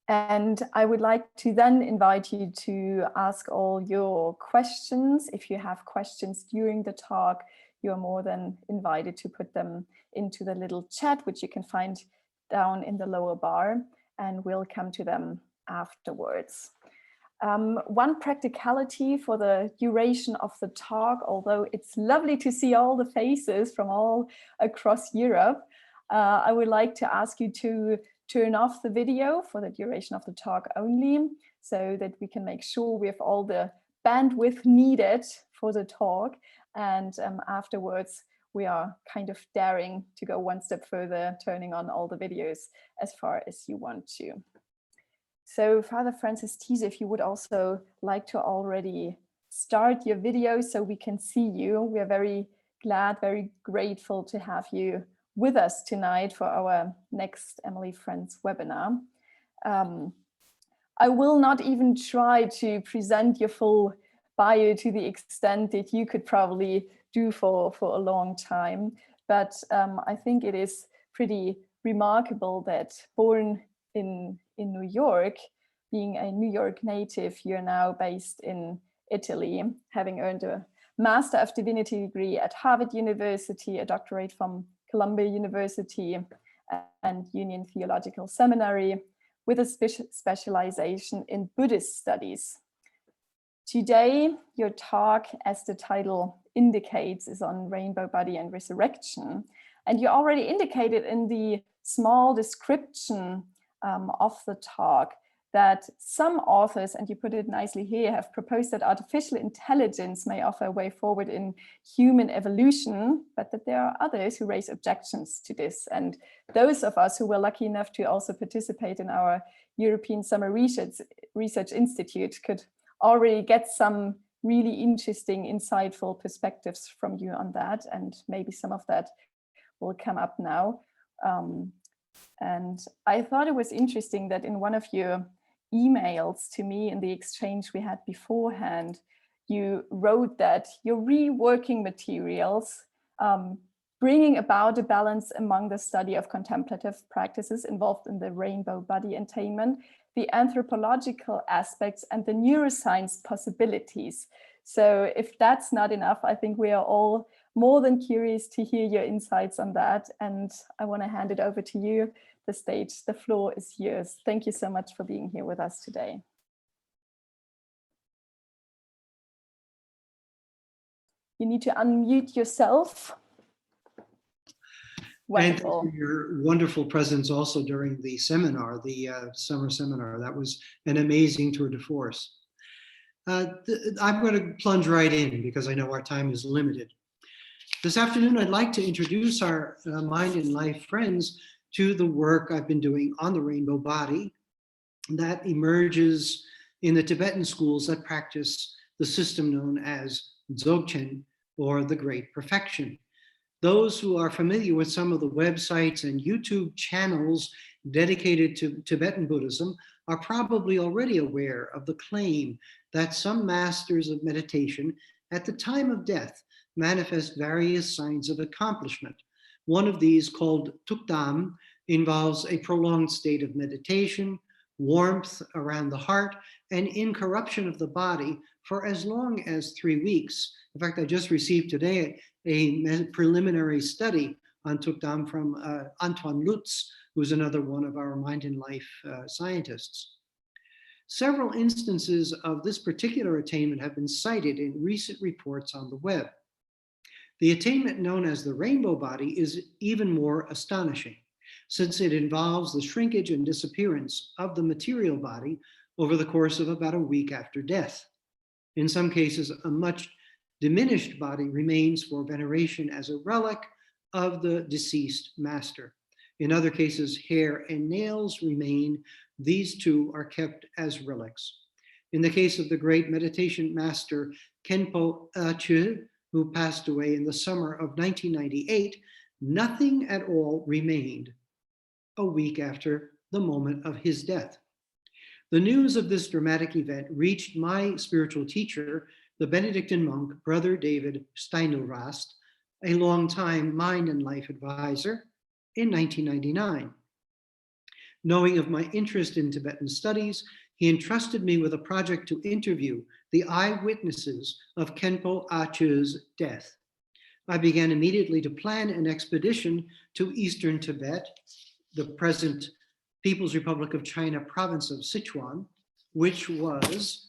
And I would like to then invite you to ask all your questions. If you have questions during the talk, you are more than invited to put them into the little chat, which you can find down in the lower bar, and we'll come to them afterwards. One practicality for the duration of the talk, although it's lovely to see all the faces from all across Europe, I would like to ask you to turn off the video for the duration of the talk only, so that we can make sure we have all the bandwidth needed for the talk. And afterwards, we are kind of daring to go one step further, turning on all the videos as far as you want to. So Father Francis Tiso, if you would also like to already start your video so we can see you. We are very glad, very grateful to have you with us tonight for our next MLE Friends webinar. I will not even try to present your full bio to the extent that you could probably do for a long time, but I think it is pretty remarkable that born in New York, being a New York native, you're now based in Italy, having earned a Master of Divinity degree at Harvard University, a doctorate from Columbia University and Union Theological Seminary, with a specialization in Buddhist studies. Today, your talk, as the title indicates, is on rainbow body and resurrection. And you already indicated in the small description of the talk that some authors, and you put it nicely here, have proposed that artificial intelligence may offer a way forward in human evolution, but that there are others who raise objections to this. And those of us who were lucky enough to also participate in our European Summer Research Institute could already get some really interesting, insightful perspectives from you on that. And maybe some of that will come up now. And I thought it was interesting that in one of your emails to me in the exchange we had beforehand, you wrote that you're reworking materials, bringing about a balance among the study of contemplative practices involved in the rainbow body attainment, the anthropological aspects, and the neuroscience possibilities. So if that's not enough, I think we are all more than curious to hear your insights on that. And I want to hand it over to you. The stage, the floor is yours. Thank you so much for being here with us today. You need to unmute yourself. Wonderful. And your wonderful presence also during the seminar, the summer seminar. That was an amazing tour de force. I'm going to plunge right in because I know our time is limited. This afternoon, I'd like to introduce our Mind and Life friends to the work I've been doing on the rainbow body that emerges in the Tibetan schools that practice the system known as Dzogchen, or the Great Perfection. Those who are familiar with some of the websites and YouTube channels dedicated to Tibetan Buddhism are probably already aware of the claim that some masters of meditation at the time of death manifest various signs of accomplishment. One of these, called tukdam, involves a prolonged state of meditation, warmth around the heart, and incorruption of the body for as long as 3 weeks. In fact, I just received today a preliminary study on tukdam from Antoine Lutz, who's another one of our Mind and Life scientists. Several instances of this particular attainment have been cited in recent reports on the web. The attainment known as the rainbow body is even more astonishing, since it involves the shrinkage and disappearance of the material body over the course of about a week after death. In some cases, a much diminished body remains for veneration as a relic of the deceased master. In other cases, hair and nails remain. These two are kept as relics. In the case of the great meditation master Khenpo Chö, who passed away in the summer of 1998, nothing at all remained a week after the moment of his death. The news of this dramatic event reached my spiritual teacher, the Benedictine monk, Brother David Steinelrast, a longtime Mind and Life advisor, in 1999. Knowing of my interest in Tibetan studies, he entrusted me with a project to interview the eyewitnesses of Khenpo Ache's death. I began immediately to plan an expedition to eastern Tibet, the present People's Republic of China province of Sichuan, which was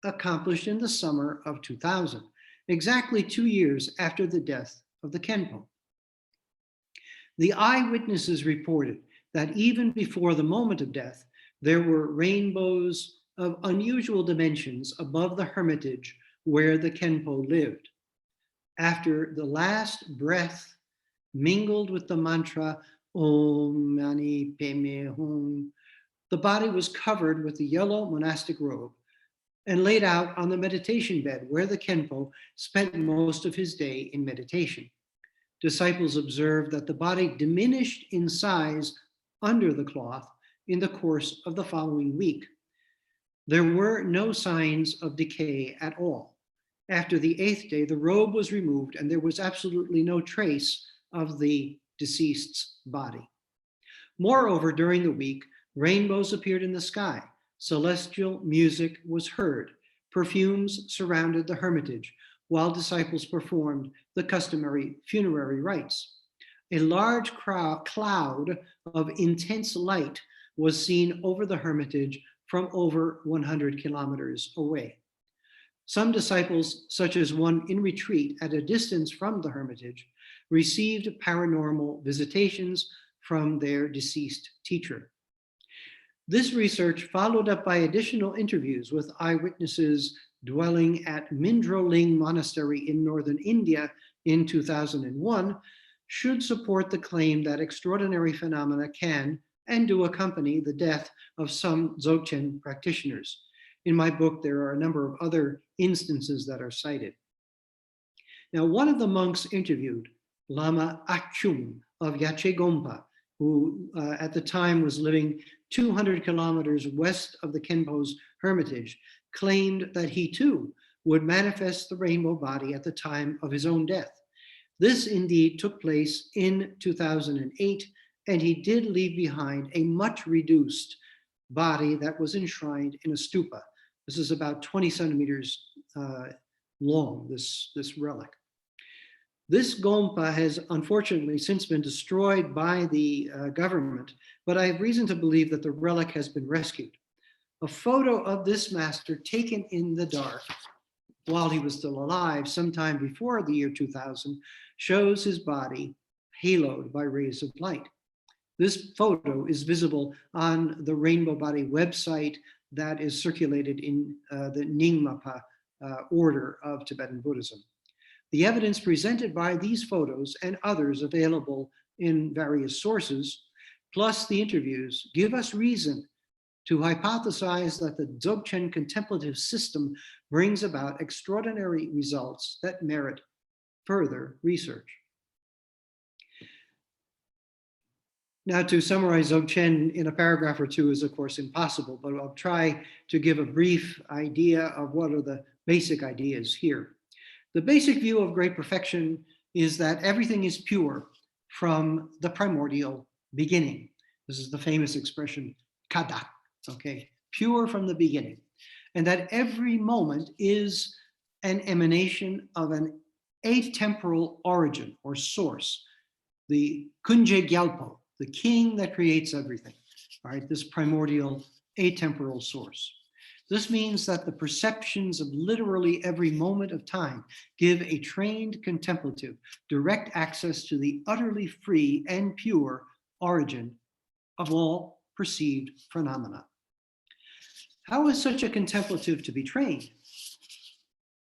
accomplished in the summer of 2000, exactly 2 years after the death of the Khenpo. The eyewitnesses reported that even before the moment of death, there were rainbows of unusual dimensions above the hermitage where the Khenpo lived. After the last breath mingled with the mantra Om Mani Padme Hum, the body was covered with the yellow monastic robe and laid out on the meditation bed where the Khenpo spent most of his day in meditation. Disciples observed that the body diminished in size under the cloth in the course of the following week. There were no signs of decay at all. After the 8th day, the robe was removed and there was absolutely no trace of the deceased's body. Moreover, during the week, rainbows appeared in the sky, celestial music was heard, perfumes surrounded the hermitage, while disciples performed the customary funerary rites. A large cloud of intense light was seen over the hermitage from over 100 kilometers away. Some disciples, such as one in retreat at a distance from the hermitage, received paranormal visitations from their deceased teacher. This research, followed up by additional interviews with eyewitnesses dwelling at Mindroling Monastery in northern India in 2001, should support the claim that extraordinary phenomena can and do accompany the death of some Dzogchen practitioners. In my book, there are a number of other instances that are cited. Now, one of the monks interviewed, Lama Akchung of Yache Gompa, who at the time was living 200 kilometers west of the Khenpo's hermitage, claimed that he too would manifest the rainbow body at the time of his own death. This indeed took place in 2008, and he did leave behind a much reduced body that was enshrined in a stupa. This is about 20 centimeters long, this relic. This Gompa has unfortunately since been destroyed by the government, but I have reason to believe that the relic has been rescued. A photo of this master taken in the dark while he was still alive, sometime before the year 2000, shows his body haloed by rays of light. This photo is visible on the Rainbow Body website that is circulated in the Nyingmapa order of Tibetan Buddhism. The evidence presented by these photos and others available in various sources, plus the interviews, give us reason to hypothesize that the Dzogchen contemplative system brings about extraordinary results that merit further research. Now, to summarize Dzogchen in a paragraph or two is, of course, impossible, but I'll try to give a brief idea of what are the basic ideas here. The basic view of great perfection is that everything is pure from the primordial beginning. This is the famous expression, kada, okay, pure from the beginning. And that every moment is an emanation of an atemporal origin or source, the Kunje Gyalpo, the king that creates everything, all right, this primordial atemporal source. This means that the perceptions of literally every moment of time give a trained contemplative direct access to the utterly free and pure origin of all perceived phenomena. How is such a contemplative to be trained?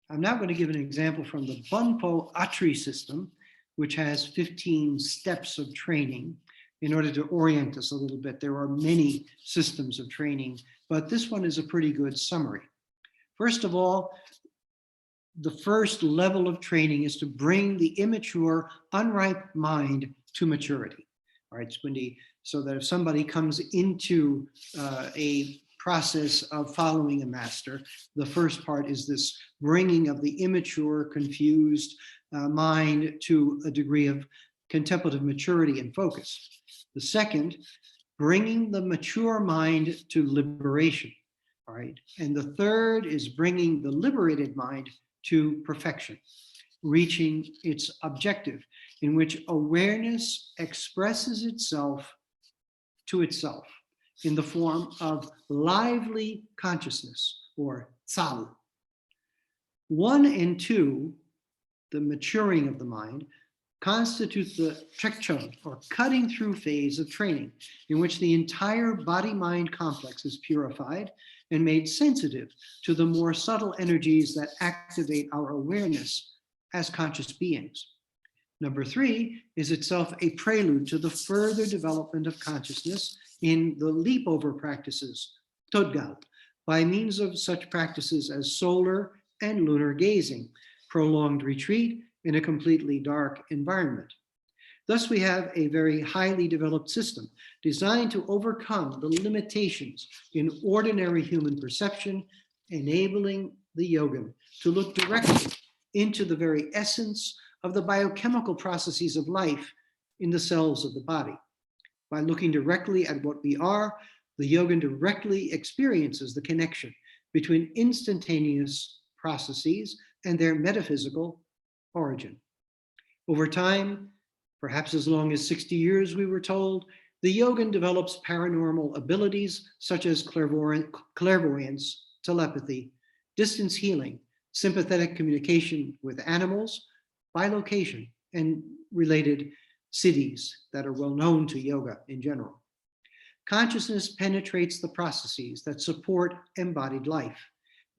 I'm now going to give an example from the Bonpo Atri system, which has 15 steps of training in order to orient us a little bit. There are many systems of training, but this one is a pretty good summary. First of all, the first level of training is to bring the immature, unripe mind to maturity. All right, so that if somebody comes into a process of following a master, the first part is this bringing of the immature, confused mind to a degree of contemplative maturity and focus. The second bringing the mature mind to liberation, all right? And the third is bringing the liberated mind to perfection, reaching its objective, in which awareness expresses itself to itself in the form of lively consciousness, or tsal. 1 and 2, the maturing of the mind, constitute the trekchon, or cutting through phase of training, in which the entire body-mind complex is purified and made sensitive to the more subtle energies that activate our awareness as conscious beings. Number 3 is itself a prelude to the further development of consciousness in the leap-over practices, todgal, by means of such practices as solar and lunar gazing, prolonged retreat in a completely dark environment. Thus, we have a very highly developed system designed to overcome the limitations in ordinary human perception, enabling the yogin to look directly into the very essence of the biochemical processes of life in the cells of the body. By looking directly at what we are, the yogin directly experiences the connection between instantaneous processes and their metaphysical origin. Over time, perhaps as long as 60 years, we were told, the yogin develops paranormal abilities such as clairvoyance, telepathy, distance healing, sympathetic communication with animals, bilocation, and related siddhis that are well known to yoga in general. Consciousness penetrates the processes that support embodied life,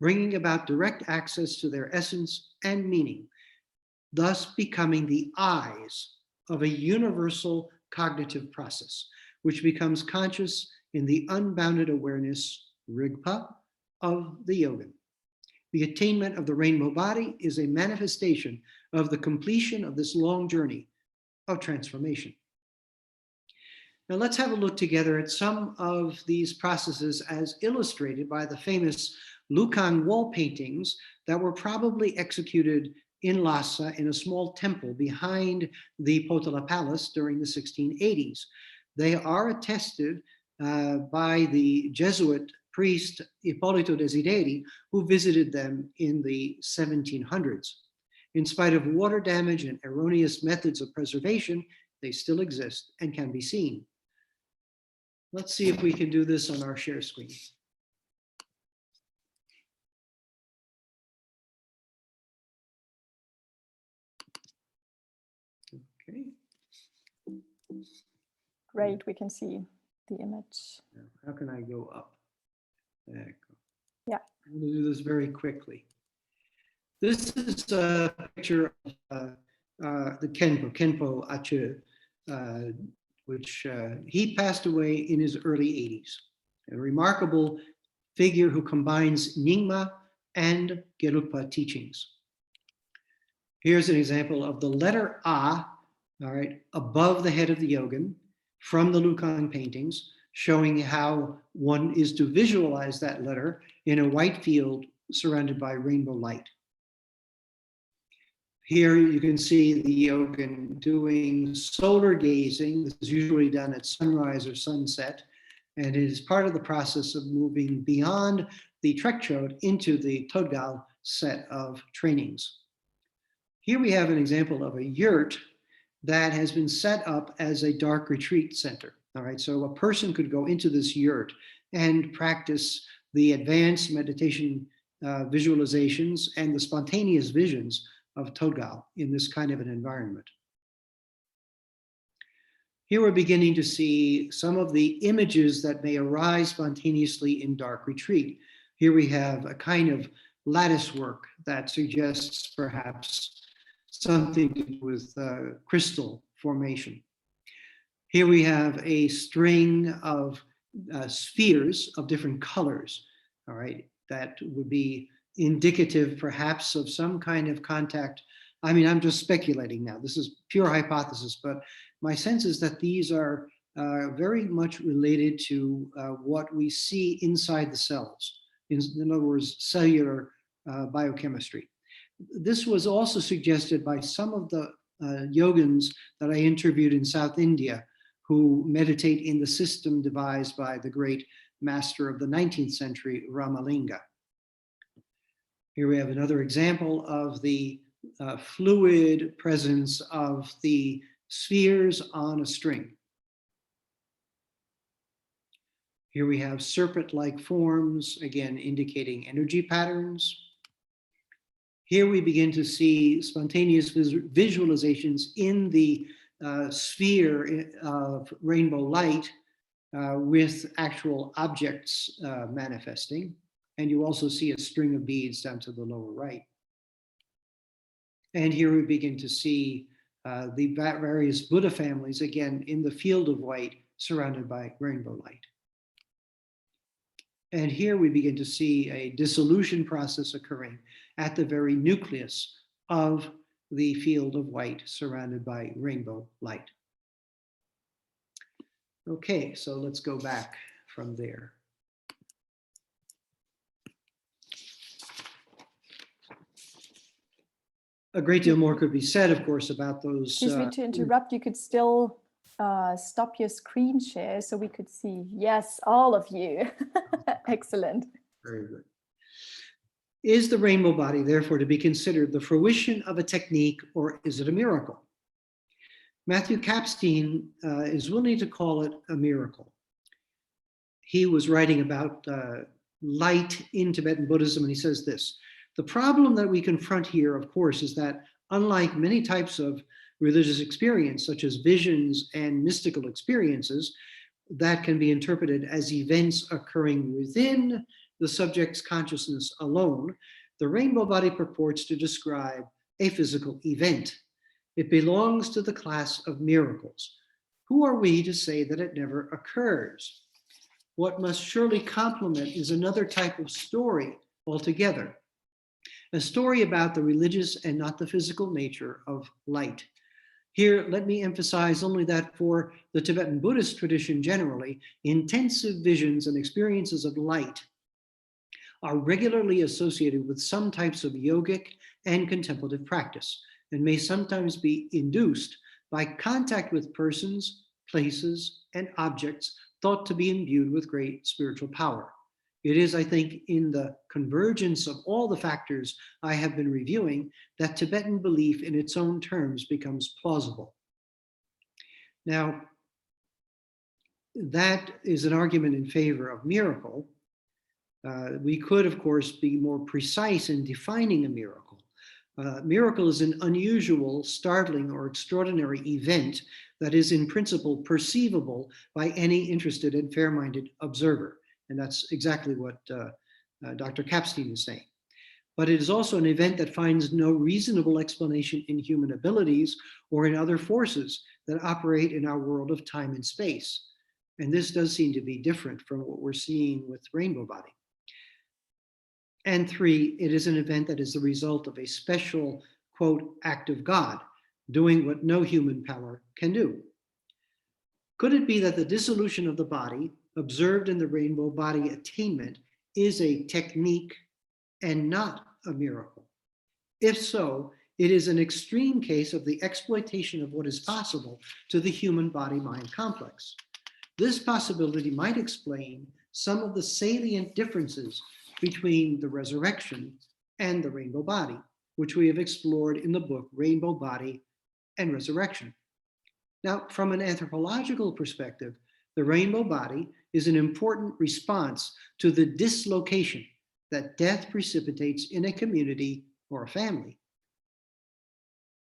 bringing about direct access to their essence and meaning, thus becoming the eyes of a universal cognitive process, which becomes conscious in the unbounded awareness, rigpa, of the yogin. The attainment of the rainbow body is a manifestation of the completion of this long journey of transformation. Now let's have a look together at some of these processes as illustrated by the famous Lukang wall paintings that were probably executed in Lhasa in a small temple behind the Potala Palace during the 1680s. They are attested by the Jesuit priest Ippolito Desideri, who visited them in the 1700s. In spite of water damage and erroneous methods of preservation, they still exist and can be seen. Let's see if we can do this on our share screen. Okay. Great, we can see the image. How can I go up? There you go. Yeah. I'm going to do this very quickly. This is a picture of the Khenpo Ache, which he passed away in his early 80s. A remarkable figure who combines Nyingma and Gelugpa teachings. Here's an example of the letter A, all right, above the head of the yogin from the Lukang paintings, showing how one is to visualize that letter in a white field surrounded by rainbow light. Here you can see the yogin doing solar gazing. This is usually done at sunrise or sunset, and it is part of the process of moving beyond the trekchot into the todgal set of trainings. Here we have an example of a yurt that has been set up as a dark retreat center. All right, so a person could go into this yurt and practice the advanced meditation visualizations and the spontaneous visions of todgal in this kind of an environment. Here we're beginning to see some of the images that may arise spontaneously in dark retreat. Here we have a kind of lattice work that suggests perhaps something to do with crystal formation. Here we have a string of spheres of different colors, all right, that would be indicative perhaps of some kind of contact. I mean, I'm just speculating now. This is pure hypothesis, but my sense is that these are very much related to what we see inside the cells. In other words, cellular biochemistry. This was also suggested by some of the yogins that I interviewed in South India, who meditate in the system devised by the great master of the 19th century, Ramalinga. Here we have another example of the fluid presence of the spheres on a string. Here we have serpent-like forms, again indicating energy patterns. Here we begin to see spontaneous visualizations in the sphere of rainbow light with actual objects manifesting. And you also see a string of beads down to the lower right. And here we begin to see the various Buddha families, again, in the field of white, surrounded by rainbow light. And here we begin to see a dissolution process occurring at the very nucleus of the field of white, surrounded by rainbow light. Okay, so let's go back from there. A great deal more could be said, of course, about those. Excuse me to interrupt. You could still stop your screen share so we could see. Yes, all of you. Excellent. Very good. Is the rainbow body, therefore, to be considered the fruition of a technique, or is it a miracle? Matthew Kapstein is willing to call it a miracle. He was writing about light in Tibetan Buddhism, and he says this: the problem that we confront here, of course, is that unlike many types of religious experience, such as visions and mystical experiences that can be interpreted as events occurring within the subject's consciousness alone, the rainbow body purports to describe a physical event. It belongs to the class of miracles. Who are we to say that it never occurs? What must surely complement is another type of story altogether, a story about the religious and not the physical nature of light. Here, let me emphasize only that for the Tibetan Buddhist tradition generally, intensive visions and experiences of light are regularly associated with some types of yogic and contemplative practice, and may sometimes be induced by contact with persons, places, and objects thought to be imbued with great spiritual power. It is, I think, in the convergence of all the factors I have been reviewing that Tibetan belief in its own terms becomes plausible. Now, that is an argument in favor of miracle. We could, of course, be more precise in defining a miracle. Miracle is an unusual, startling, or extraordinary event that is in principle perceivable by any interested and fair-minded observer. And that's exactly what Dr. Kapstein is saying. But it is also an event that finds no reasonable explanation in human abilities or in other forces that operate in our world of time and space. And this does seem to be different from what we're seeing with Rainbow Body. And three, it is an event that is the result of a special, quote, act of God, doing what no human power can do. Could it be that the dissolution of the body, observed in the rainbow body attainment, is a technique and not a miracle? If so, it is an extreme case of the exploitation of what is possible to the human body-mind complex. This possibility might explain some of the salient differences between the resurrection and the rainbow body, which we have explored in the book Rainbow Body and Resurrection. Now, from an anthropological perspective, the rainbow body is an important response to the dislocation that death precipitates in a community or a family.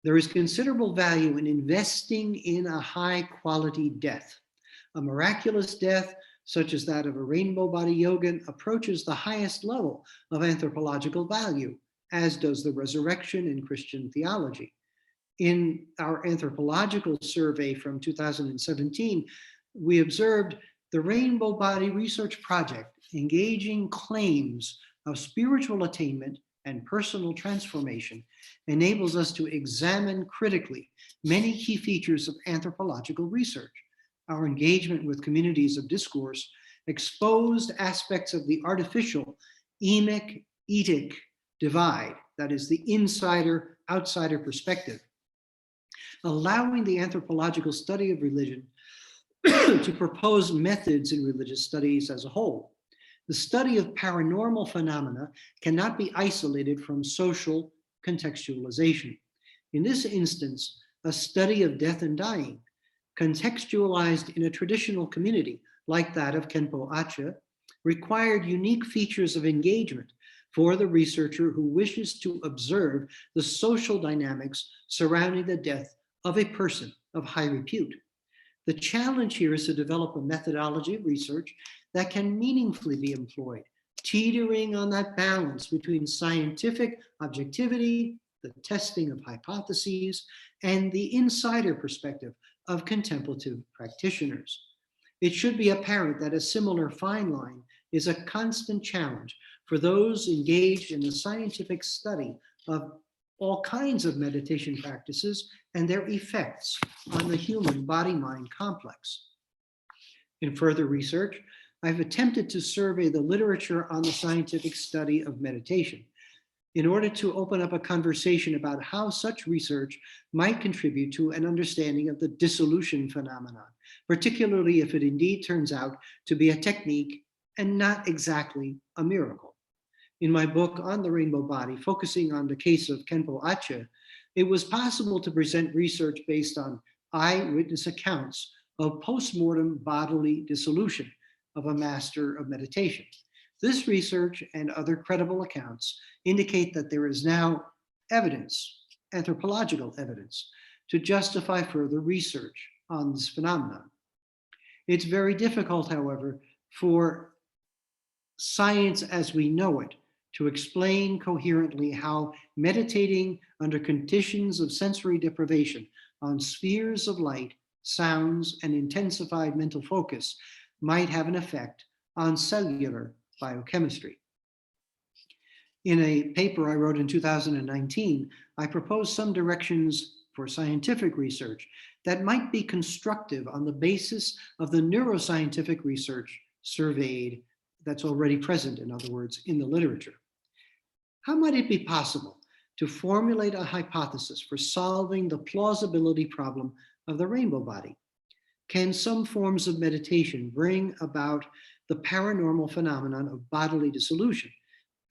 There is considerable value in investing in a high-quality death. A miraculous death, such as that of a rainbow body yogin, approaches the highest level of anthropological value, as does the resurrection in Christian theology. In our anthropological survey from 2017, we observed the Rainbow Body Research Project engaging claims of spiritual attainment and personal transformation enables us to examine critically many key features of anthropological research. Our engagement with communities of discourse exposed aspects of the artificial emic-etic divide, that is the insider-outsider perspective, allowing the anthropological study of religion to propose methods in religious studies as a whole. The study of paranormal phenomena cannot be isolated from social contextualization. In this instance, a study of death and dying, contextualized in a traditional community like that of Khenpo Ache, required unique features of engagement for the researcher who wishes to observe the social dynamics surrounding the death of a person of high repute. The challenge here is to develop a methodology of research that can meaningfully be employed, teetering on that balance between scientific objectivity, the testing of hypotheses, and the insider perspective of contemplative practitioners. It should be apparent that a similar fine line is a constant challenge for those engaged in the scientific study of all kinds of meditation practices and their effects on the human body-mind complex. In further research, I've attempted to survey the literature on the scientific study of meditation in order to open up a conversation about how such research might contribute to an understanding of the dissolution phenomenon, particularly if it indeed turns out to be a technique and not exactly a miracle. In my book on the rainbow body, focusing on the case of Khenpo Ache, it was possible to present research based on eyewitness accounts of postmortem bodily dissolution of a master of meditation. This research and other credible accounts indicate that there is now evidence, anthropological evidence, to justify further research on this phenomenon. It's very difficult, however, for science as we know it to explain coherently how meditating under conditions of sensory deprivation on spheres of light, sounds, and intensified mental focus might have an effect on cellular biochemistry. In a paper I wrote in 2019, I proposed some directions for scientific research that might be constructive on the basis of the neuroscientific research surveyed that's already present, in other words, in the literature. How might it be possible to formulate a hypothesis for solving the plausibility problem of the rainbow body? Can some forms of meditation bring about the paranormal phenomenon of bodily dissolution,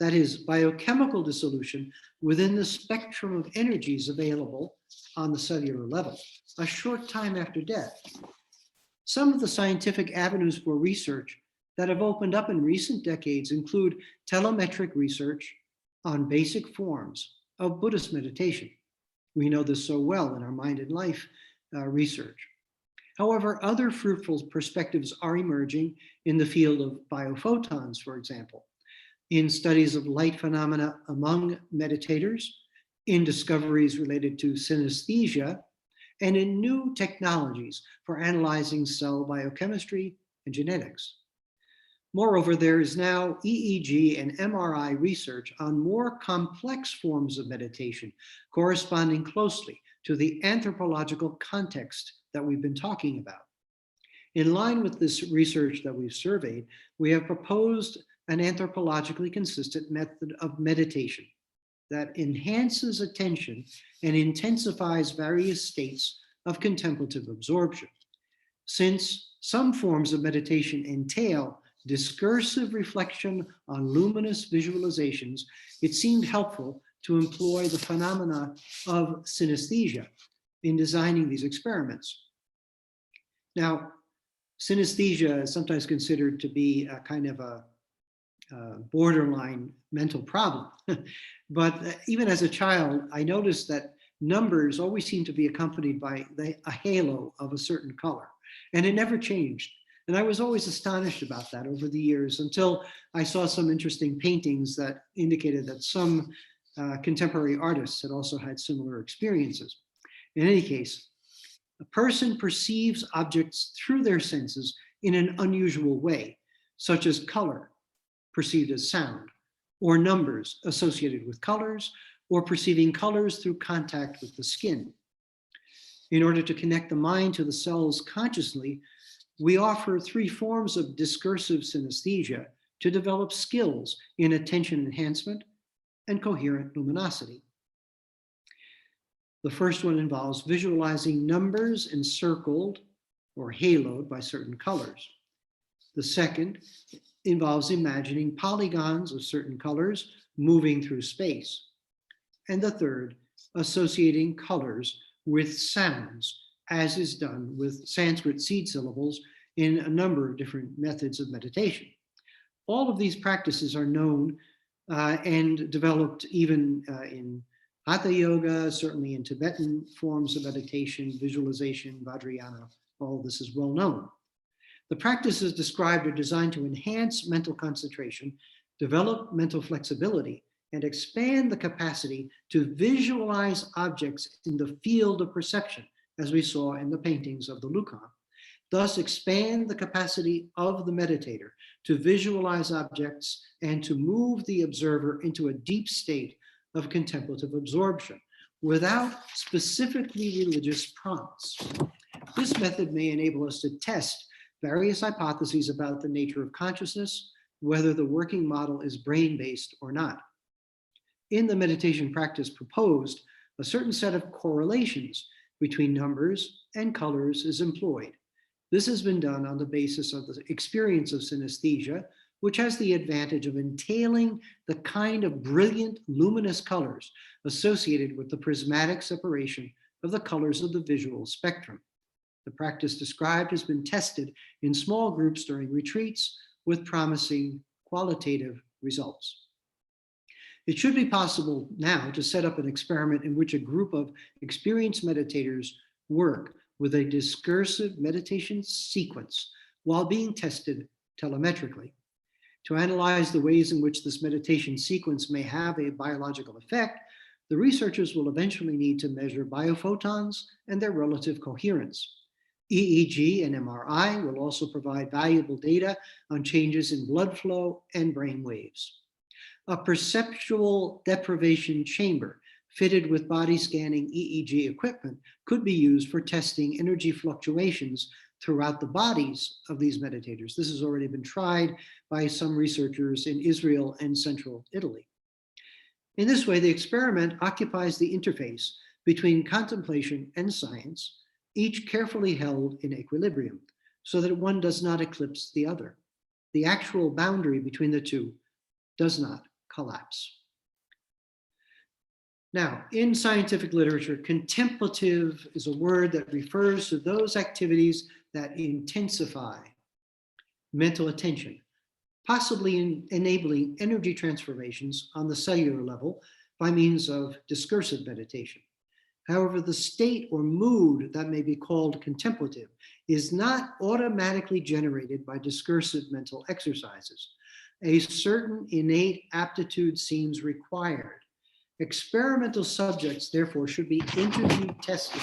that is, biochemical dissolution within the spectrum of energies available on the cellular level, a short time after death? Some of the scientific avenues for research that have opened up in recent decades include telemetric research on basic forms of Buddhist meditation. We know this so well in our Mind and Life research. However, other fruitful perspectives are emerging in the field of biophotons, for example, in studies of light phenomena among meditators, in discoveries related to synesthesia, and in new technologies for analyzing cell biochemistry and genetics. Moreover, there is now EEG and MRI research on more complex forms of meditation, corresponding closely to the anthropological context that we've been talking about. In line with this research that we've surveyed, we have proposed an anthropologically consistent method of meditation that enhances attention and intensifies various states of contemplative absorption. Since some forms of meditation entail discursive reflection on luminous visualizations, it seemed helpful to employ the phenomena of synesthesia in designing these experiments. Now, synesthesia is sometimes considered to be a kind of a borderline mental problem. But even as a child, I noticed that numbers always seem to be accompanied by a halo of a certain color, and it never changed. And I was always astonished about that over the years until I saw some interesting paintings that indicated that some contemporary artists had also had similar experiences. In any case, a person perceives objects through their senses in an unusual way, such as color, perceived as sound, or numbers associated with colors, or perceiving colors through contact with the skin. In order to connect the mind to the cells consciously, we offer three forms of discursive synesthesia to develop skills in attention enhancement and coherent luminosity. The first one involves visualizing numbers encircled or haloed by certain colors. The second involves imagining polygons of certain colors moving through space. And the third, associating colors with sounds, as is done with Sanskrit seed syllables in a number of different methods of meditation. All of these practices are known and developed even in Hatha Yoga, certainly in Tibetan forms of meditation, visualization, Vajrayana, all this is well known. The practices described are designed to enhance mental concentration, develop mental flexibility, and expand the capacity to visualize objects in the field of perception, as we saw in the paintings of the Lucan. Thus, expand the capacity of the meditator to visualize objects and to move the observer into a deep state of contemplative absorption without specifically religious prompts. This method may enable us to test various hypotheses about the nature of consciousness, whether the working model is brain-based or not. In the meditation practice proposed, a certain set of correlations between numbers and colors is employed. This has been done on the basis of the experience of synesthesia, which has the advantage of entailing the kind of brilliant, luminous colors associated with the prismatic separation of the colors of the visual spectrum. The practice described has been tested in small groups during retreats with promising qualitative results. It should be possible now to set up an experiment in which a group of experienced meditators work with a discursive meditation sequence while being tested telemetrically. To analyze the ways in which this meditation sequence may have a biological effect, the researchers will eventually need to measure biophotons and their relative coherence. EEG and MRI will also provide valuable data on changes in blood flow and brain waves. A perceptual deprivation chamber fitted with body scanning EEG equipment could be used for testing energy fluctuations throughout the bodies of these meditators. This has already been tried by some researchers in Israel and central Italy. In this way, the experiment occupies the interface between contemplation and science, each carefully held in equilibrium, so that one does not eclipse the other. The actual boundary between the two does not collapse. Now, in scientific literature, contemplative is a word that refers to those activities that intensify mental attention, possibly enabling energy transformations on the cellular level by means of discursive meditation. However, the state or mood that may be called contemplative is not automatically generated by discursive mental exercises. A certain innate aptitude seems required. Experimental subjects, therefore, should be interview tested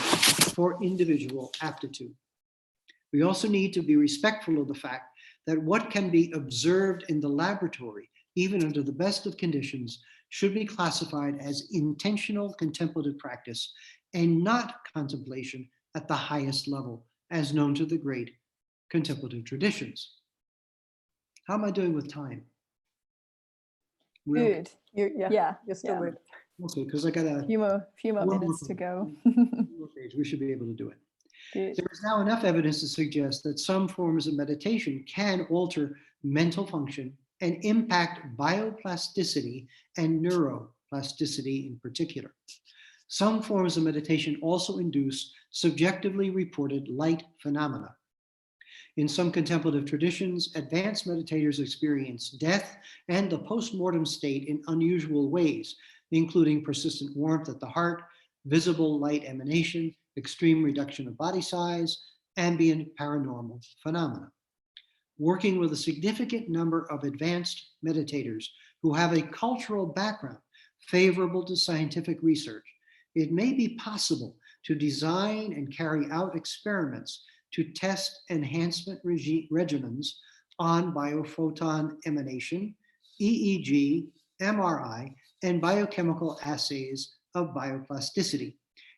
for individual aptitude. We also need to be respectful of the fact that what can be observed in the laboratory, even under the best of conditions, should be classified as intentional contemplative practice and not contemplation at the highest level, as known to the great contemplative traditions. How am I doing with time? Good. You're still good. Okay, because I got a few more one minutes more to go. We should be able to do it. Good. There is now enough evidence to suggest that some forms of meditation can alter mental function and impact bioplasticity and neuroplasticity in particular. Some forms of meditation also induce subjectively reported light phenomena. In some contemplative traditions, advanced meditators experience death and the post-mortem state in unusual ways, including persistent warmth at the heart, visible light emanation, extreme reduction of body size, ambient paranormal phenomena. Working with a significant number of advanced meditators who have a cultural background favorable to scientific research, it may be possible to design and carry out experiments to test enhancement regimens on biophoton emanation, EEG, MRI, and biochemical assays of bioplasticity,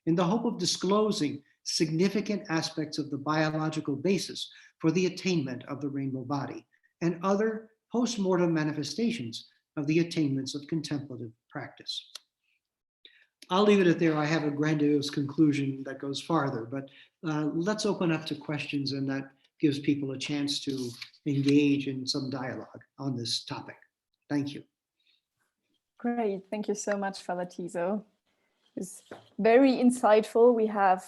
in the hope of disclosing significant aspects of the biological basis for the attainment of the rainbow body and other post-mortem manifestations of the attainments of contemplative practice. I'll leave it at there. I have a grandiose conclusion that goes farther, but let's open up to questions, and that gives people a chance to engage in some dialogue on this topic. Thank you. Great. Thank you so much, Father Tiso. It's very insightful. We have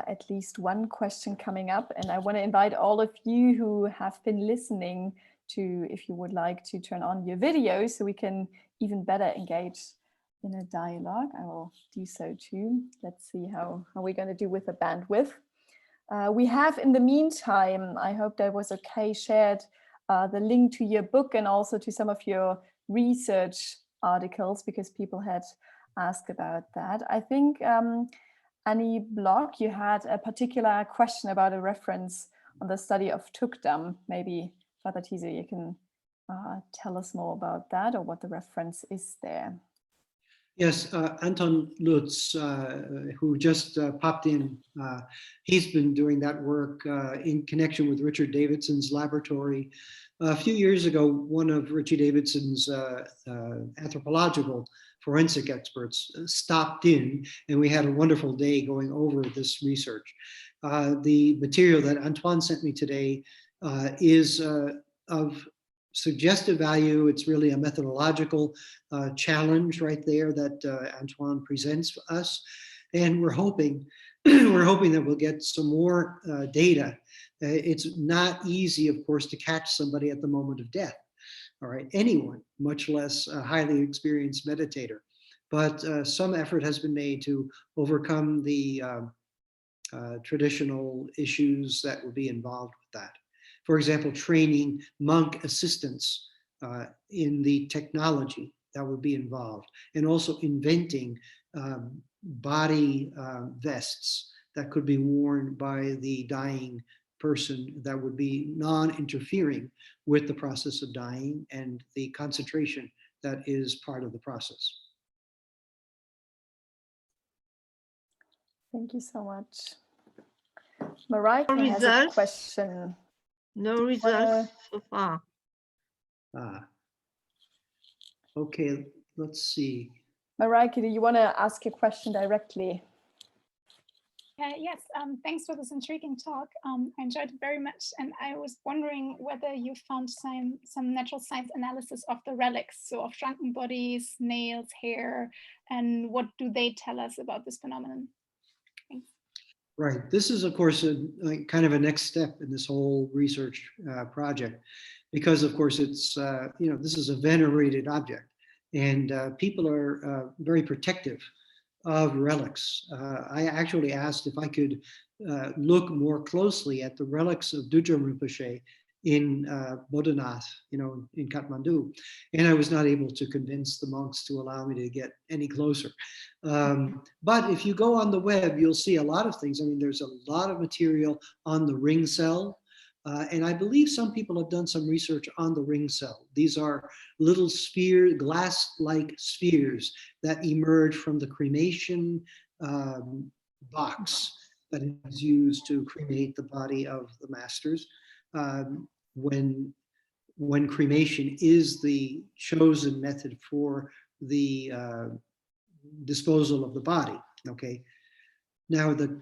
at least one question coming up, and I want to invite all of you who have been listening to, if you would like to turn on your video so we can even better engage in a dialogue. I will do so too. Let's see how we're going to do with the bandwidth. We have, in the meantime, I hope that was okay, shared the link to your book and also to some of your research articles, because people had asked about that. I think, Annie Block, you had a particular question about a reference on the study of Tukdam. Maybe, Father Tiso, you can tell us more about that, or what the reference is there. Yes, Anton Lutz, who just popped in, he's been doing that work in connection with Richard Davidson's laboratory. A few years ago, one of Richie Davidson's anthropological forensic experts stopped in, and we had a wonderful day going over this research. The material that Antoine sent me today is of suggestive value. It's really a methodological challenge right there that Antoine presents for us, and we're hoping that we'll get some more data. It's not easy, of course, to catch somebody at the moment of death. All right, anyone, much less a highly experienced meditator. But some effort has been made to overcome the traditional issues that would be involved with that. For example, training monk assistants in the technology that would be involved, and also inventing body vests that could be worn by the dying person that would be non-interfering with the process of dying and the concentration that is part of the process. Thank you so much. Marika has a question. No results so far. Okay, let's see. Marika, do you want to ask a question directly? Yes, thanks for this intriguing talk. I enjoyed it very much, and I was wondering whether you found some natural science analysis of the relics, so of shrunken bodies, nails, hair, and what do they tell us about this phenomenon? Thanks. Right. This is, of course, a kind of a next step in this whole research project, because, of course, it's this is a venerated object, and people are very protective of relics. I actually asked if I could look more closely at the relics of Dudjom Rinpoche in Bodhanath, in Kathmandu, and I was not able to convince the monks to allow me to get any closer. But if you go on the web, you'll see a lot of things. I mean, there's a lot of material on the ring cell, and I believe some people have done some research on the ring cell. These are little sphere, glass-like spheres that emerge from the cremation box that is used to cremate the body of the masters. When cremation is the chosen method for the disposal of the body. Okay. Now the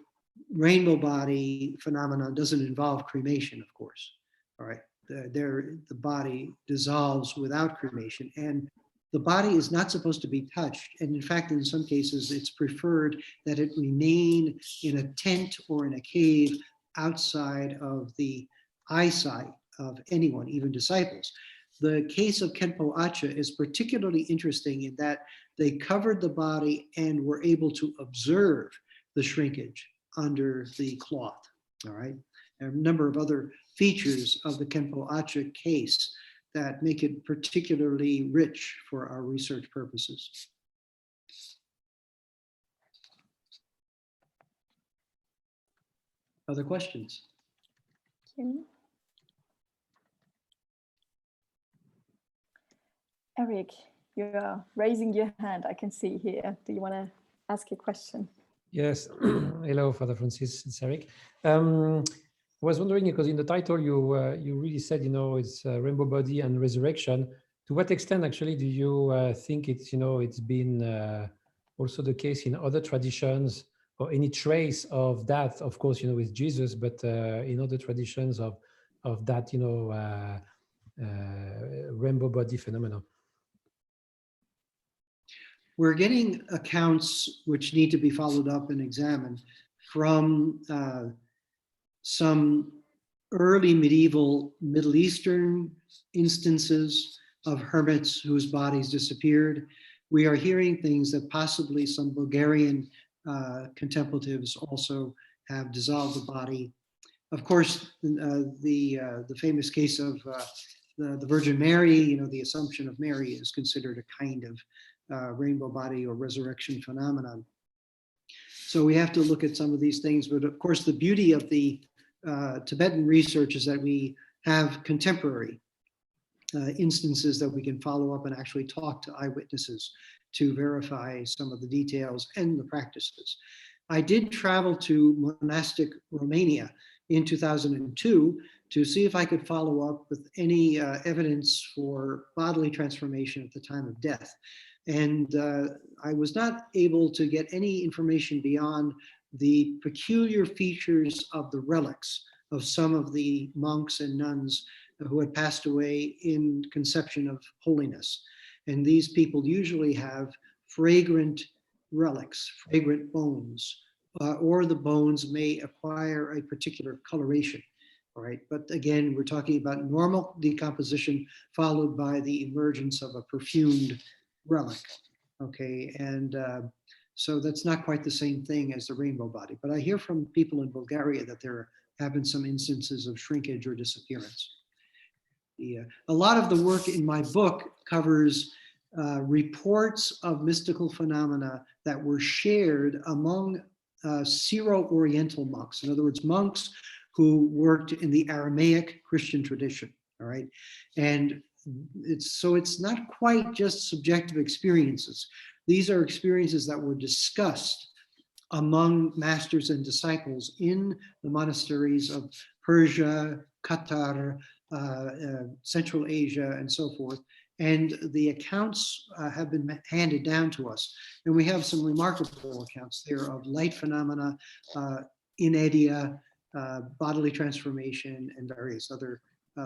rainbow body phenomenon doesn't involve cremation, of course. All right. The body dissolves without cremation, and the body is not supposed to be touched. And in fact, in some cases, it's preferred that it remain in a tent or in a cave outside of the eyesight of anyone, even disciples. The case of Khenpo Acha is particularly interesting in that they covered the body and were able to observe the shrinkage under the cloth. All right. There are a number of other features of the Khenpo Acha case that make it particularly rich for our research purposes. Other questions? Kim? Eric, you're raising your hand. I can see here. Do you want to ask a question? Yes. Hello, Father Francis. It's Eric. I was wondering, because in the title you really said, it's rainbow body and resurrection. To what extent actually do you think it's it's been also the case in other traditions, or any trace of that, of course, with Jesus, but in other traditions of that, rainbow body phenomenon? We're getting accounts which need to be followed up and examined from some early medieval Middle Eastern instances of hermits whose bodies disappeared. We are hearing things that possibly some Bulgarian contemplatives also have dissolved the body. Of course, the famous case of the Virgin Mary, the Assumption of Mary is considered a kind of rainbow body or resurrection phenomenon. So we have to look at some of these things, but of course the beauty of the Tibetan research is that we have contemporary instances that we can follow up and actually talk to eyewitnesses to verify some of the details and the practices. I did travel to monastic Romania in 2002 to see if I could follow up with any evidence for bodily transformation at the time of death. And I was not able to get any information beyond the peculiar features of the relics of some of the monks and nuns who had passed away in conception of holiness. And these people usually have fragrant relics, fragrant bones, or the bones may acquire a particular coloration. All right, but again, we're talking about normal decomposition followed by the emergence of a perfumed relic. Okay, and so that's not quite the same thing as the rainbow body. But I hear from people in Bulgaria that there have been some instances of shrinkage or disappearance. A lot of the work in my book covers reports of mystical phenomena that were shared among Syro-Oriental monks. In other words, monks who worked in the Aramaic Christian tradition, all right? And it's not quite just subjective experiences. These are experiences that were discussed among masters and disciples in the monasteries of Persia, Qatar, Central Asia, and so forth. And the accounts have been handed down to us. And we have some remarkable accounts there of light phenomena, inedia, bodily transformation, and various other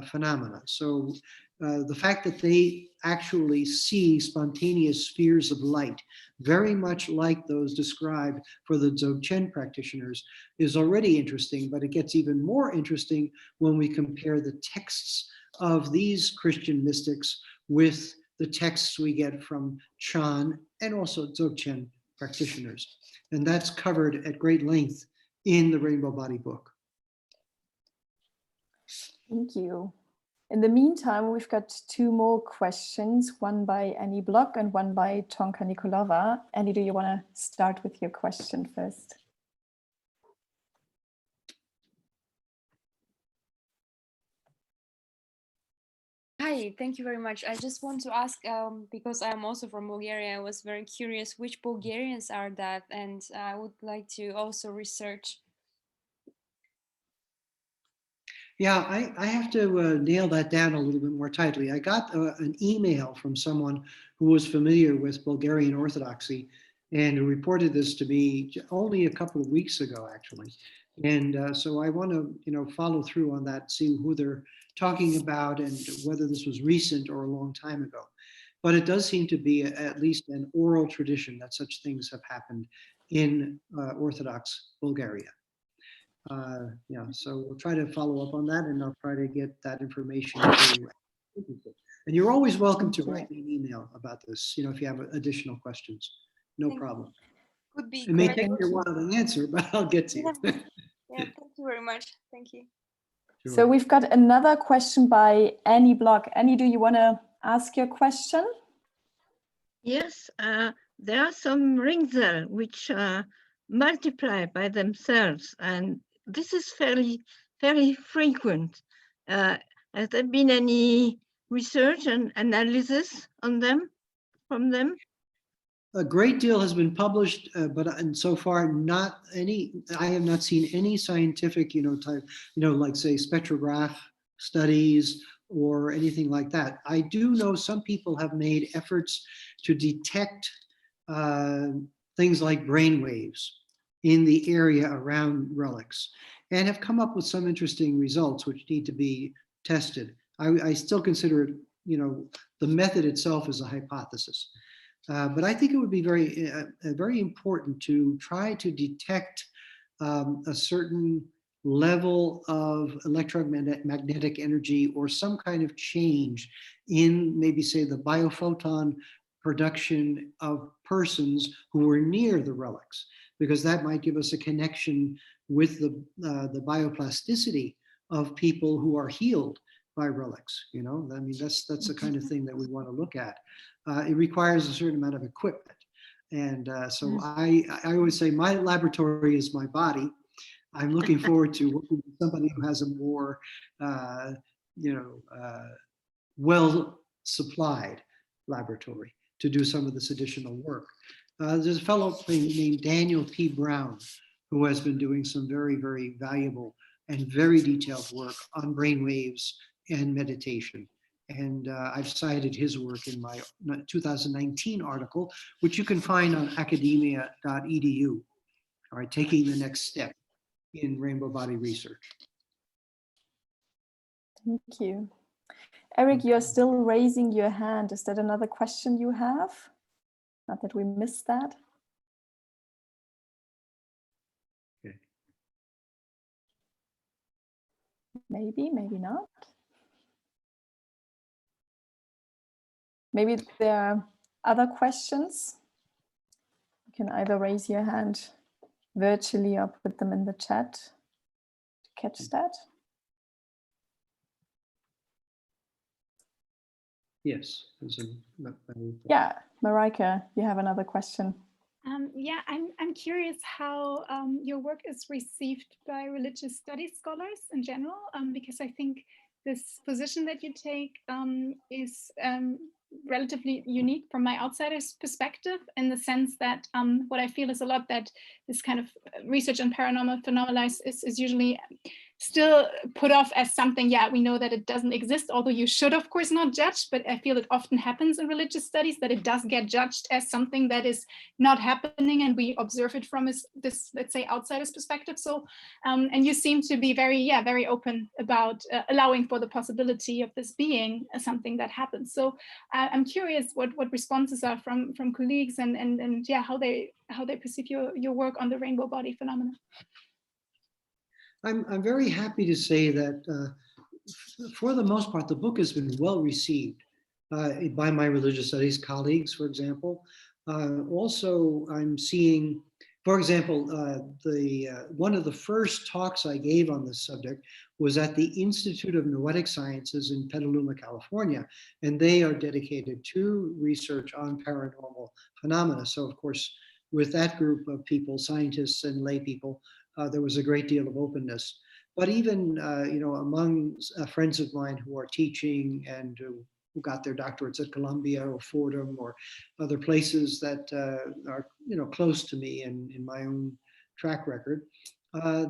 phenomena. So the fact that they actually see spontaneous spheres of light, very much like those described for the Dzogchen practitioners, is already interesting, but it gets even more interesting when we compare the texts of these Christian mystics with the texts we get from Chan and also Dzogchen practitioners. And that's covered at great length in the Rainbow Body book. Thank you. In the meantime, we've got two more questions, one by Annie Block and one by Tonka Nikolova. Annie, do you want to start with your question first? Hi, thank you very much. I just want to ask, because I'm also from Bulgaria, I was very curious which Bulgarians are that, and I would like to also research. Yeah, I have to nail that down a little bit more tightly. I got an email from someone who was familiar with Bulgarian Orthodoxy and who reported this to me only a couple of weeks ago, actually. And so I want to, follow through on that, see who they're talking about and whether this was recent or a long time ago. But it does seem to be at least an oral tradition that such things have happened in Orthodox Bulgaria. Yeah, so we'll try to follow up on that, and I'll try to get that information to you. And you're always welcome to write me an email about this, if you have additional questions. No problem. Could be. It may take me a while to answer, but I'll get to you. Yeah, thank you very much. Thank you. Sure. So we've got another question by Annie Block. Annie, do you want to ask your question? Yes, there are some rings there which multiply by themselves, and this is fairly frequent. Has there been any research and analysis on them, from them? A great deal has been published, but so far not any. I have not seen any scientific, type, like say spectrograph studies or anything like that. I do know some people have made efforts to detect things like brain waves in the area around relics, and have come up with some interesting results which need to be tested. I still consider it, the method itself is a hypothesis. But I think it would be very important to try to detect a certain level of electromagnetic energy or some kind of change in maybe, say, the biophoton production of persons who were near the relics, because that might give us a connection with the bioplasticity of people who are healed by relics. I mean, that's the kind of thing that we want to look at. It requires a certain amount of equipment. And so I always say my laboratory is my body. I'm looking forward to working with somebody who has a more, well supplied laboratory to do some of this additional work. There's a fellow named Daniel P. Brown, who has been doing some very, very valuable and very detailed work on brain waves and meditation. And I've cited his work in my 2019 article, which you can find on academia.edu. All right, taking the next step in rainbow body research. Thank you. Eric, you're still raising your hand. Is that another question you have? Not that we missed that. Okay. Maybe, maybe not. Maybe there are other questions. You can either raise your hand virtually or put them in the chat to catch that. Yes. Yeah, Marika, you have another question. Yeah, I'm curious how your work is received by religious studies scholars in general, because I think this position that you take is relatively unique from my outsider's perspective, in the sense that what I feel is a lot that this kind of research on paranormal phenomena is usually still put off as something, yeah, we know that it doesn't exist, although you should of course not judge, but I feel it often happens in religious studies that it does get judged as something that is not happening, and we observe it from this, let's say, outsider's perspective. So, and you seem to be very open about allowing for the possibility of this being something that happens. So I'm curious what responses are from colleagues and yeah, how they perceive your work on the rainbow body phenomenon. I'm very happy to say that for the most part, the book has been well received by my religious studies colleagues, for example. Also, I'm seeing, for example, one of the first talks I gave on this subject was at the Institute of Noetic Sciences in Petaluma, California, and they are dedicated to research on paranormal phenomena. So, of course, with that group of people, scientists and lay people, there was a great deal of openness. But even among friends of mine who are teaching and who got their doctorates at Columbia or Fordham or other places that are close to me and in my own track record,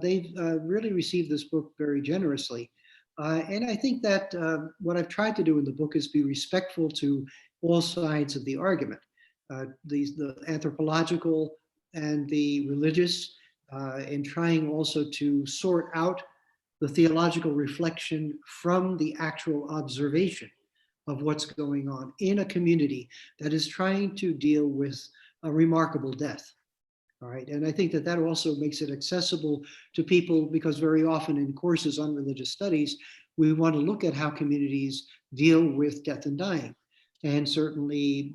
they've really received this book very generously. And I think that what I've tried to do in the book is be respectful to all sides of the argument, the anthropological and the religious, in trying also to sort out the theological reflection from the actual observation of what's going on in a community that is trying to deal with a remarkable death. All right, and I think that that also makes it accessible to people, because very often in courses on religious studies, we want to look at how communities deal with death and dying. And certainly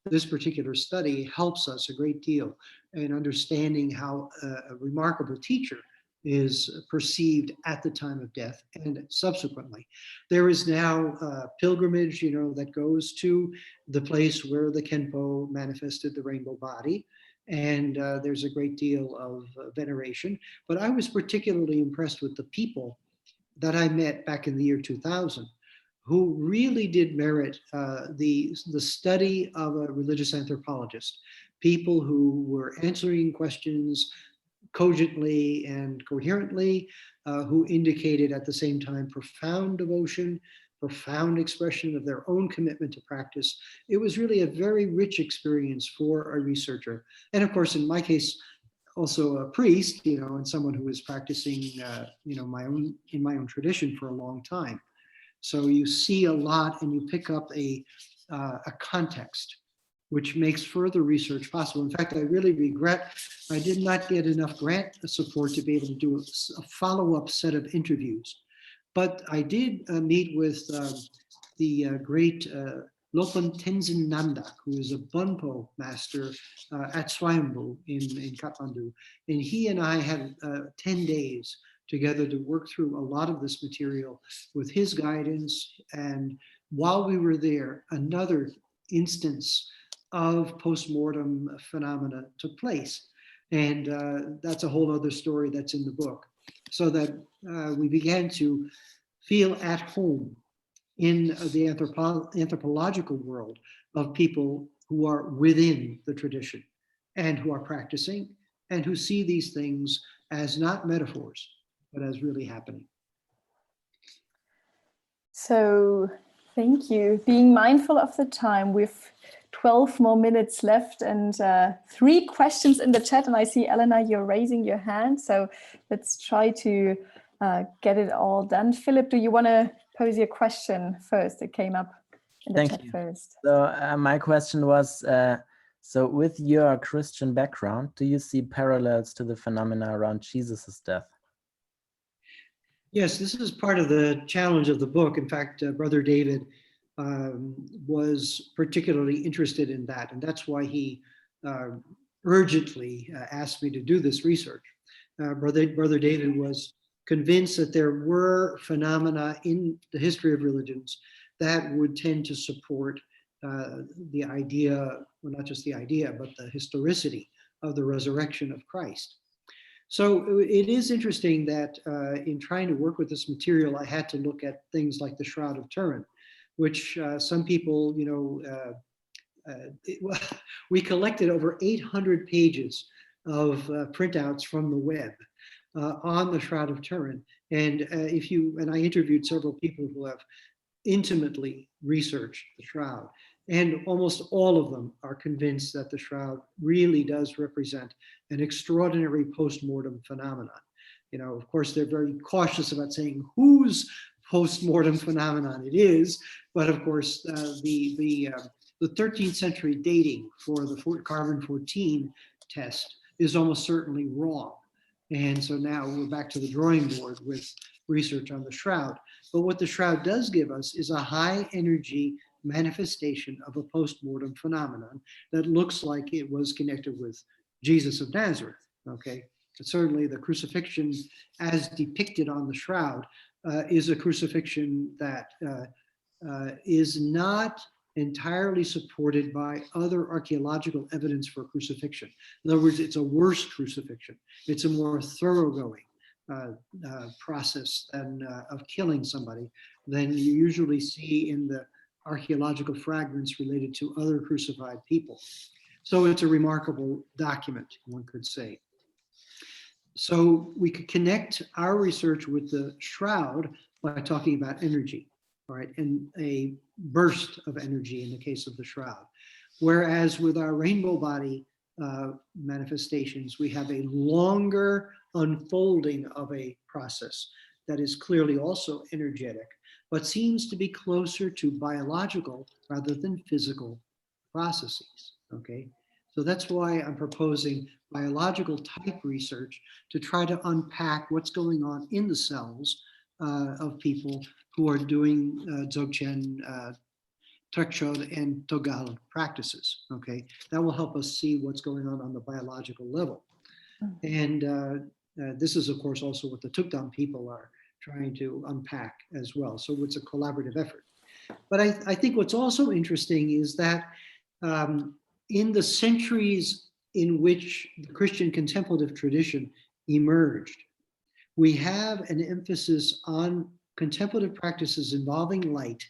this particular study helps us a great deal in understanding how a remarkable teacher is perceived at the time of death and subsequently. There is now a pilgrimage, that goes to the place where the Khenpo manifested the rainbow body. And there's a great deal of veneration. But I was particularly impressed with the people that I met back in the year 2000, who really did merit the study of a religious anthropologist, people who were answering questions cogently and coherently, who indicated at the same time profound devotion profound expression of their own commitment to practice. It was really a very rich experience for a researcher. And of course, in my case, also a priest, and someone who was practicing, in my own tradition for a long time. So you see a lot and you pick up a context, which makes further research possible. In fact, I really regret I did not get enough grant support to be able to do a follow-up set of interviews. But I did meet with the great Lopan Tenzin Namdak, who is a Bonpo master at Swayambhu in Kathmandu. And he and I had 10 days together to work through a lot of this material with his guidance. And while we were there, another instance of postmortem phenomena took place. And that's a whole other story that's in the book. So that we began to feel at home in the anthropological world of people who are within the tradition and who are practicing and who see these things as not metaphors, but as really happening. So thank you. Being mindful of the time, we've 12 more minutes left and 3 questions in the chat. And I see, Elena, you're raising your hand. So let's try to get it all done. Philip, do you want to pose your question first? It came up in the chat first. So my question was, so with your Christian background, do you see parallels to the phenomena around Jesus's death? Yes, this is part of the challenge of the book. In fact, Brother David was particularly interested in that, and that's why he urgently asked me to do this research. Brother David was convinced that there were phenomena in the history of religions that would tend to support the idea, well, not just the idea, but the historicity of the resurrection of Christ. So it is interesting that in trying to work with this material, I had to look at things like the Shroud of Turin, which some people, we collected over 800 pages of printouts from the web on the Shroud of Turin. And I interviewed several people who have intimately researched the Shroud. And almost all of them are convinced that the Shroud really does represent an extraordinary postmortem phenomenon. Of course, they're very cautious about saying whose postmortem phenomenon it is, but of course, the 13th century dating for the carbon-14 test is almost certainly wrong. And so now we're back to the drawing board with research on the Shroud. But what the Shroud does give us is a high energy manifestation of a postmortem phenomenon that looks like it was connected with Jesus of Nazareth, okay? But certainly the crucifixion as depicted on the Shroud is a crucifixion that is not entirely supported by other archaeological evidence for crucifixion. In other words, it's a worse crucifixion. It's a more thoroughgoing process of killing somebody than you usually see in the archaeological fragments related to other crucified people. So it's a remarkable document, one could say. So we could connect our research with the Shroud by talking about energy, right? And a burst of energy in the case of the Shroud. Whereas with our rainbow body manifestations, we have a longer unfolding of a process that is clearly also energetic, but seems to be closer to biological rather than physical processes, okay? So that's why I'm proposing biological type research to try to unpack what's going on in the cells of people who are doing Dzogchen, Trekchod, and Togal practices, okay? That will help us see what's going on the biological level. And this is, of course, also what the Tukdam people are trying to unpack as well. So it's a collaborative effort. But I think what's also interesting is that in the centuries in which the Christian contemplative tradition emerged, we have an emphasis on contemplative practices involving light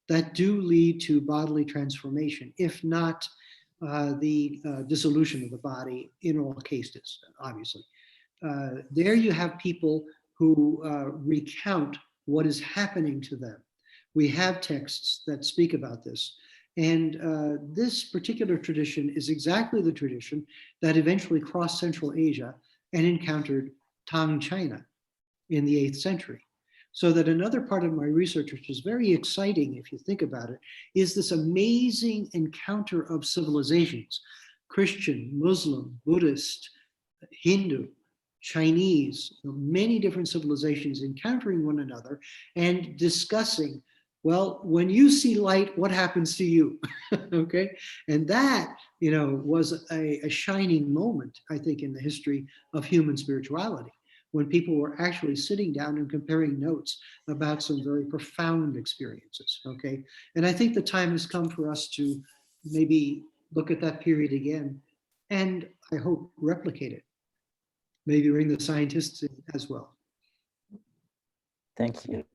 that do lead to bodily transformation, if not the dissolution of the body in all cases, obviously. There you have people who recount what is happening to them We have texts that speak about this. And this particular tradition is exactly the tradition that eventually crossed Central Asia and encountered Tang China in the 8th century. So that another part of my research, which is very exciting if you think about it, is this amazing encounter of civilizations, Christian, Muslim, Buddhist, Hindu, Chinese, many different civilizations encountering one another and discussing, well, when you see light, what happens to you? Okay. And that, was a shining moment, I think, in the history of human spirituality, when people were actually sitting down and comparing notes about some very profound experiences. Okay. And I think the time has come for us to maybe look at that period again, and I hope replicate it. Maybe bring the scientists in as well. Thank you.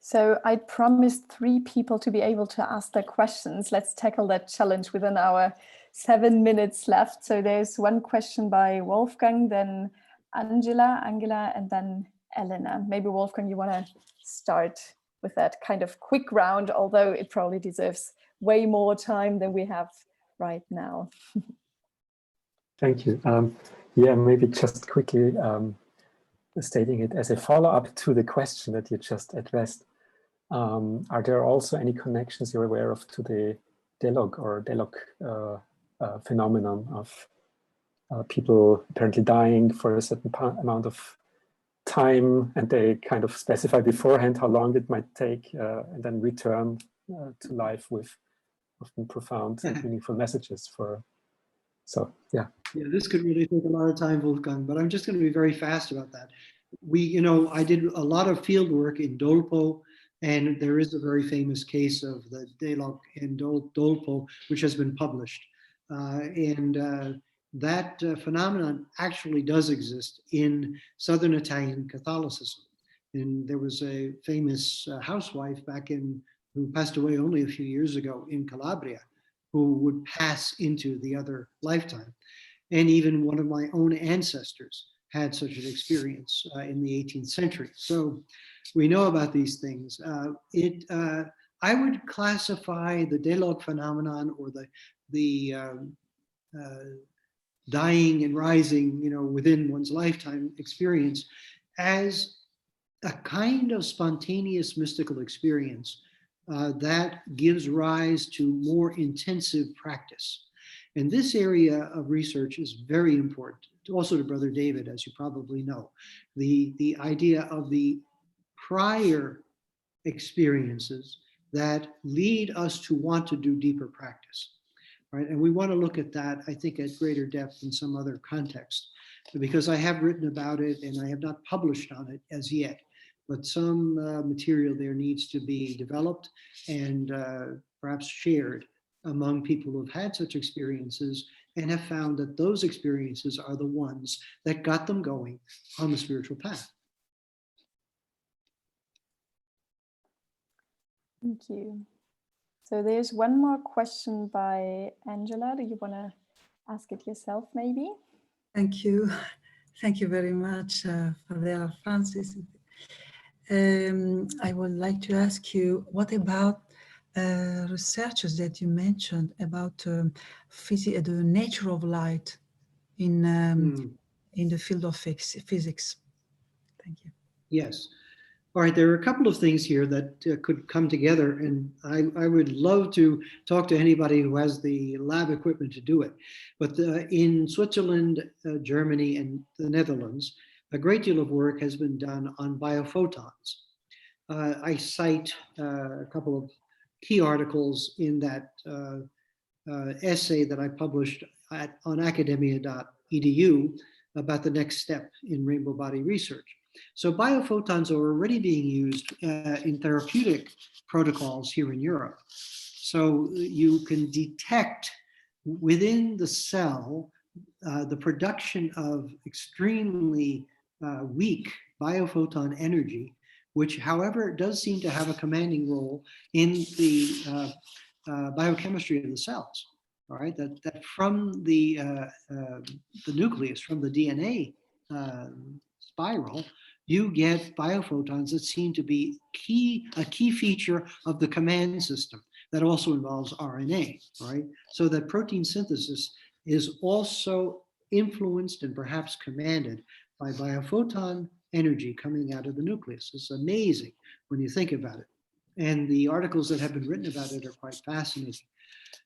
So I promised 3 people to be able to ask their questions. Let's tackle that challenge within our 7 minutes left. So there's one question by Wolfgang, then Angela, and then Elena. Maybe Wolfgang, you want to start with that kind of quick round, although it probably deserves way more time than we have right now. Thank you. Yeah, maybe just quickly stating it as a follow-up to the question that you just addressed. Are there also any connections you're aware of to the Delog phenomenon of people apparently dying for a certain amount of time, and they kind of specify beforehand how long it might take, and then return to life with often profound and meaningful messages for. So, yeah. Yeah, this could really take a lot of time, Wolfgang, but I'm just going to be very fast about that. I did a lot of field work in Dolpo, and there is a very famous case of the Delog in Dolpo, which has been published. That phenomenon actually does exist in Southern Italian Catholicism. And there was a famous housewife who passed away only a few years ago in Calabria, who would pass into the other lifetime. And even one of my own ancestors had such an experience in the 18th century. So we know about these things. I would classify the Delog phenomenon, or the dying and rising, within one's lifetime experience, as a kind of spontaneous mystical experience that gives rise to more intensive practice. And this area of research is very important, also to Brother David, as you probably know. The idea of the prior experiences that lead us to want to do deeper practice, right? And we want to look at that, I think, at greater depth in some other context, because I have written about it and I have not published on it as yet. But some material there needs to be developed and perhaps shared among people who have had such experiences and have found that those experiences are the ones that got them going on the spiritual path. Thank you. So there's one more question by Angela. Do you want to ask it yourself, maybe? Thank you. Thank you very much, Father Francis. I would like to ask you, what about researches that you mentioned about the nature of light in the field of physics? Thank you. Yes. All right, there are a couple of things here that could come together, and I would love to talk to anybody who has the lab equipment to do it. But in Switzerland, Germany, and the Netherlands, a great deal of work has been done on biophotons. I cite a couple of key articles in that essay that I published on academia.edu about the next step in rainbow body research. So biophotons are already being used in therapeutic protocols here in Europe. So you can detect within the cell the production of extremely weak biophoton energy, which, however, does seem to have a commanding role in the biochemistry of the cells. All right, that from the nucleus, from the DNA spiral, you get biophotons that seem to be a key feature of the command system that also involves RNA, right? So that protein synthesis is also influenced and perhaps commanded by biophoton energy coming out of the nucleus. It's amazing when you think about it. And the articles that have been written about it are quite fascinating.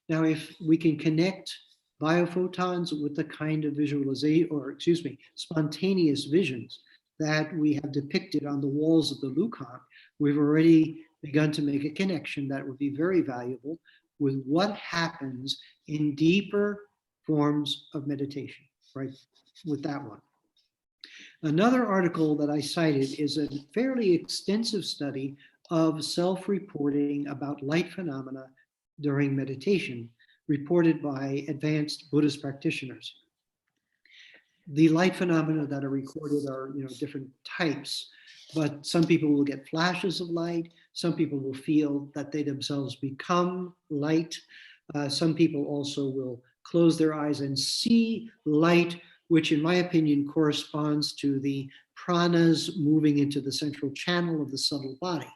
Now, if we can connect biophotons with the kind of visualization, or excuse me, spontaneous visions that we have depicted on the walls of the Lukang, we've already begun to make a connection that would be very valuable with what happens in deeper forms of meditation, right? With that one. Another article that I cited is a fairly extensive study of self-reporting about light phenomena during meditation, reported by advanced Buddhist practitioners. The light phenomena that are recorded are, different types, but some people will get flashes of light. Some people will feel that they themselves become light. Some people also will close their eyes and see light, which in my opinion corresponds to the pranas moving into the central channel of the subtle body.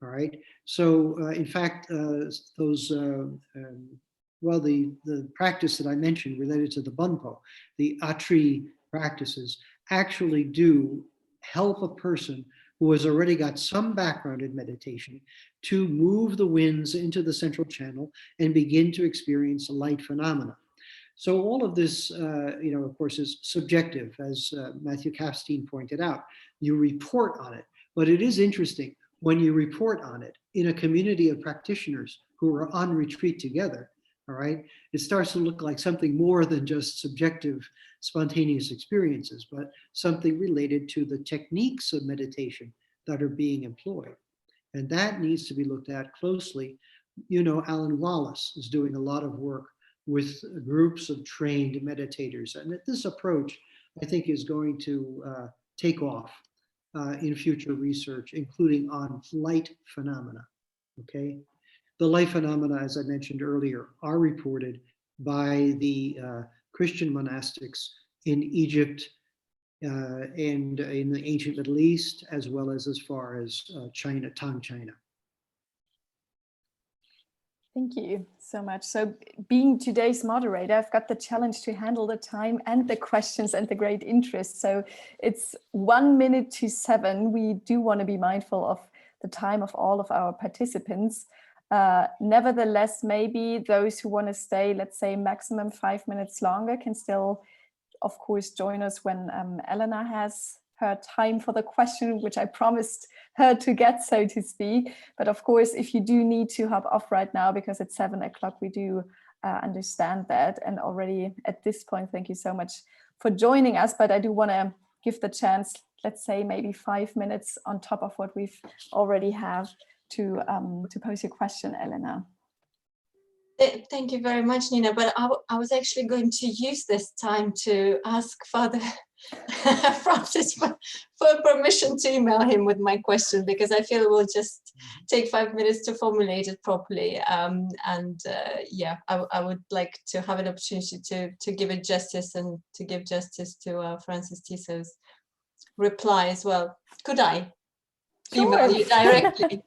All right. So in fact, the practice that I mentioned related to the Bunpo, the Atri practices, actually do help a person who has already got some background in meditation to move the winds into the central channel and begin to experience light phenomena. So all of this, of course, is subjective, as Matthew Kapstein pointed out. You report on it, but it is interesting when you report on it in a community of practitioners who are on retreat together, all right, it starts to look like something more than just subjective, spontaneous experiences, but something related to the techniques of meditation that are being employed. And that needs to be looked at closely. Alan Wallace is doing a lot of work with groups of trained meditators. And this approach, I think, is going to take off in future research, including on light phenomena, okay? The light phenomena, as I mentioned earlier, are reported by the Christian monastics in Egypt and in the ancient Middle East, as well as far as China, Tang China. Thank you so much. So being today's moderator, I've got the challenge to handle the time and the questions and the great interest. So it's 1 minute to 7. We do want to be mindful of the time of all of our participants. Nevertheless, maybe those who want to stay, let's say maximum 5 minutes longer, can still, of course, join us when Elena has her time for the question, which I promised her to get, so to speak. But of course, if you do need to hop off right now because it's 7 o'clock, we do understand that. And already at this point, thank you so much for joining us. But I do want to give the chance, let's say maybe 5 minutes on top of what we've already have to pose your question, Elena. Thank you very much, Nina. But I was actually going to use this time to ask Father Francis for permission to email him with my question, because I feel it will just take 5 minutes to formulate it properly. Yeah, I would like to have an opportunity to give it justice and to give justice to Francis Tiso's reply as well. Could I email you directly?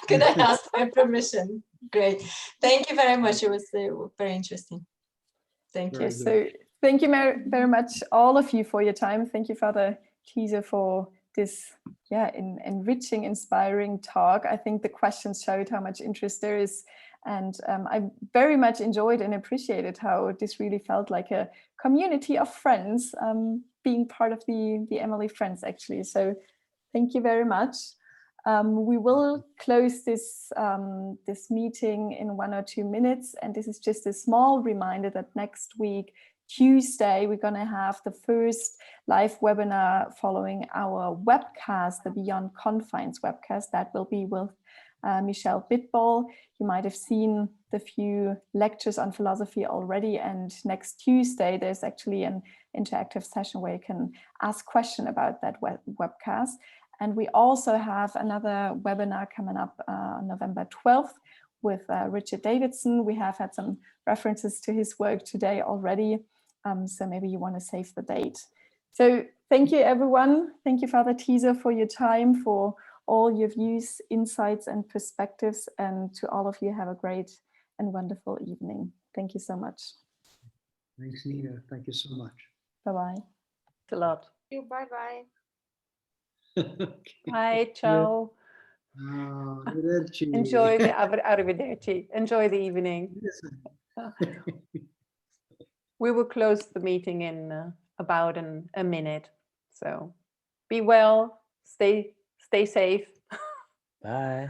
Could I ask for permission? Great. Thank you very much. It was very interesting. Thank you. So thank you very much, all of you, for your time. Thank you, Father Tiso, for this enriching, inspiring talk. I think the questions showed how much interest there is. And I very much enjoyed and appreciated how this really felt like a community of friends, being part of the MLE Friends, actually. So thank you very much. We will close this meeting in 1 or 2 minutes, and this is just a small reminder that next week, Tuesday, we're going to have the first live webinar following our webcast, the Beyond Confines webcast. That will be with Michelle Bitball. You might have seen the few lectures on philosophy already, and next Tuesday there's actually an interactive session where you can ask questions about that webcast. And we also have another webinar coming up on November 12th with Richard Davidson. We have had some references to his work today already, so maybe you want to save the date. So thank you, everyone. Thank you, Father Tiso, for your time, for all your views, insights, and perspectives. And to all of you, have a great and wonderful evening. Thank you so much. Thanks, Nina. Thank you so much. Bye-bye. Thanks a lot. Bye-bye. Bye, ciao. Arrivederci. Enjoy the arrivederci. Enjoy the evening. We will close the meeting in about a minute. So be well, stay safe. Bye.